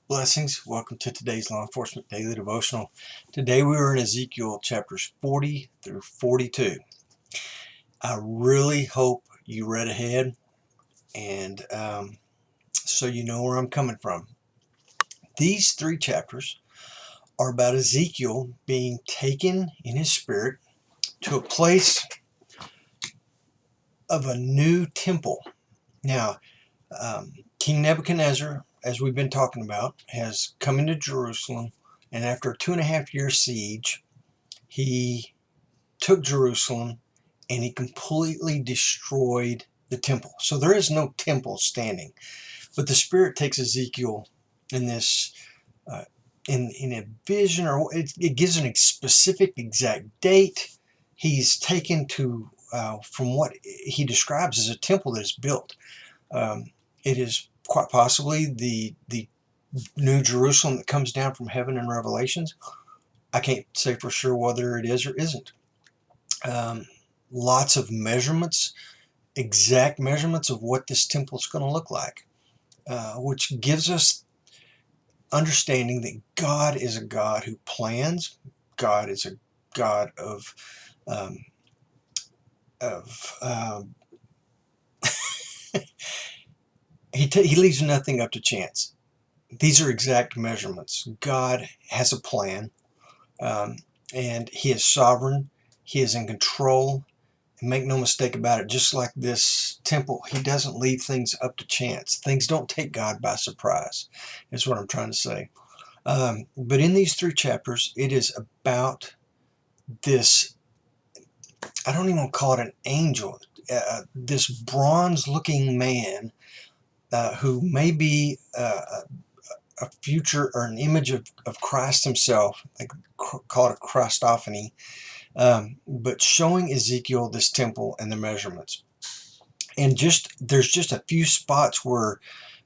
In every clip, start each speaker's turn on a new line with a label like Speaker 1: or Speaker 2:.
Speaker 1: Blessings. Welcome to today's Law Enforcement Daily Devotional. Today we are in Ezekiel chapters 40 through 42. I really hope you read ahead and so you know where I'm coming from. These three chapters are about Ezekiel being taken in his spirit to a place of a new temple. Now, King Nebuchadnezzar, as we've been talking about, has come into Jerusalem, and after a 2.5-year siege, he took Jerusalem and he completely destroyed the temple. So there is no temple standing. But the Spirit takes Ezekiel in this, in a vision, or it gives a specific exact date. He's taken to, from what he describes as a temple that is built. It is quite possibly the New Jerusalem that comes down from heaven in Revelations. I can't say for sure whether it is or isn't. Lots of measurements, exact measurements of what this temple is going to look like, which gives us understanding that God is a God who plans. God is a God of he leaves nothing up to chance. These are exact measurements. God has a plan, and he is sovereign. He is in control. And make no mistake about it, just like this temple, he doesn't leave things up to chance. Things don't take God by surprise, is what I'm trying to say. But in these three chapters, it is about this, I don't even want to call it an angel, this bronze-looking man who may be a future or an image of Christ himself. I call it a Christophany. But showing Ezekiel this temple and the measurements. And there's just a few spots where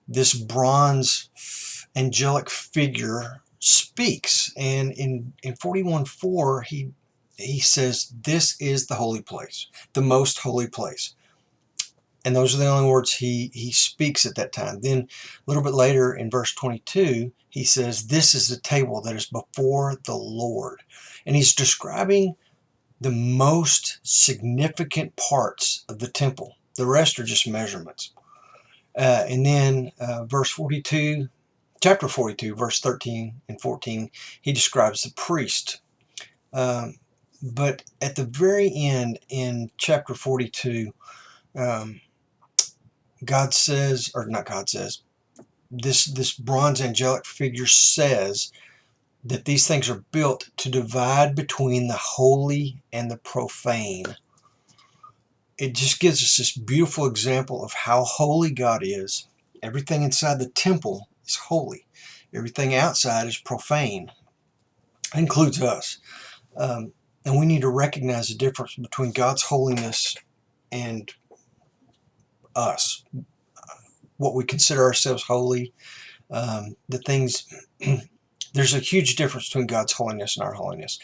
Speaker 1: this bronze angelic figure speaks. And in 41:4, he says, "This is the holy place, the most holy place." And those are the only words he speaks at that time. Then a little bit later in verse 22, he says, "This is the table that is before the Lord." And he's describing the most significant parts of the temple. The rest are just measurements. And then verse 42, chapter 42, verse 13 and 14, he describes the priest. But at the very end, in chapter 42, God says, or not God says, this bronze angelic figure says that these things are built to divide between the holy and the profane. It just gives us this beautiful example of how holy God is. Everything inside the temple is holy. Everything outside is profane. It includes us. And we need to recognize the difference between God's holiness and us. What we consider ourselves holy, the things... There's a huge difference between God's holiness and our holiness.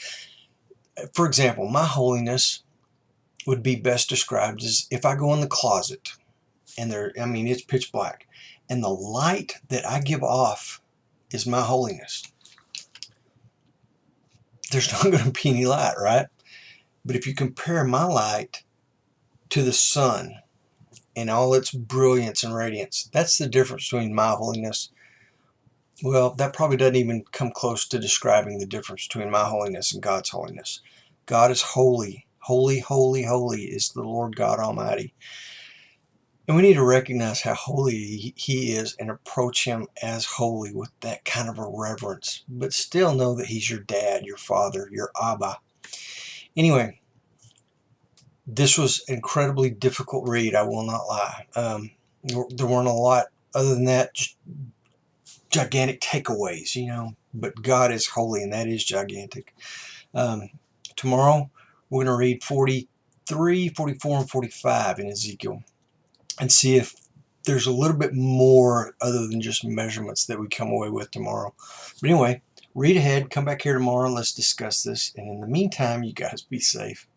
Speaker 1: For example, my holiness would be best described as if I go in the closet and it's pitch black, and the light that I give off is my holiness. There's not going to be any light, right? But if you compare my light to the sun and all its brilliance and radiance, that's the difference between my holiness. Well, that probably doesn't even come close to describing the difference between my holiness and God's holiness. God is holy. Holy, holy, holy is the Lord God Almighty. And we need to recognize how holy he is and approach him as holy with that kind of a reverence, but still know that he's your dad, your father, your Abba. Anyway, this was an incredibly difficult read, I will not lie. There weren't a lot other than that, just gigantic takeaways, but God is holy, and that is gigantic. Tomorrow, we're going to read 43, 44, and 45 in Ezekiel and see if there's a little bit more other than just measurements that we come away with tomorrow. But anyway, read ahead, come back here tomorrow, and let's discuss this. And in the meantime, you guys be safe.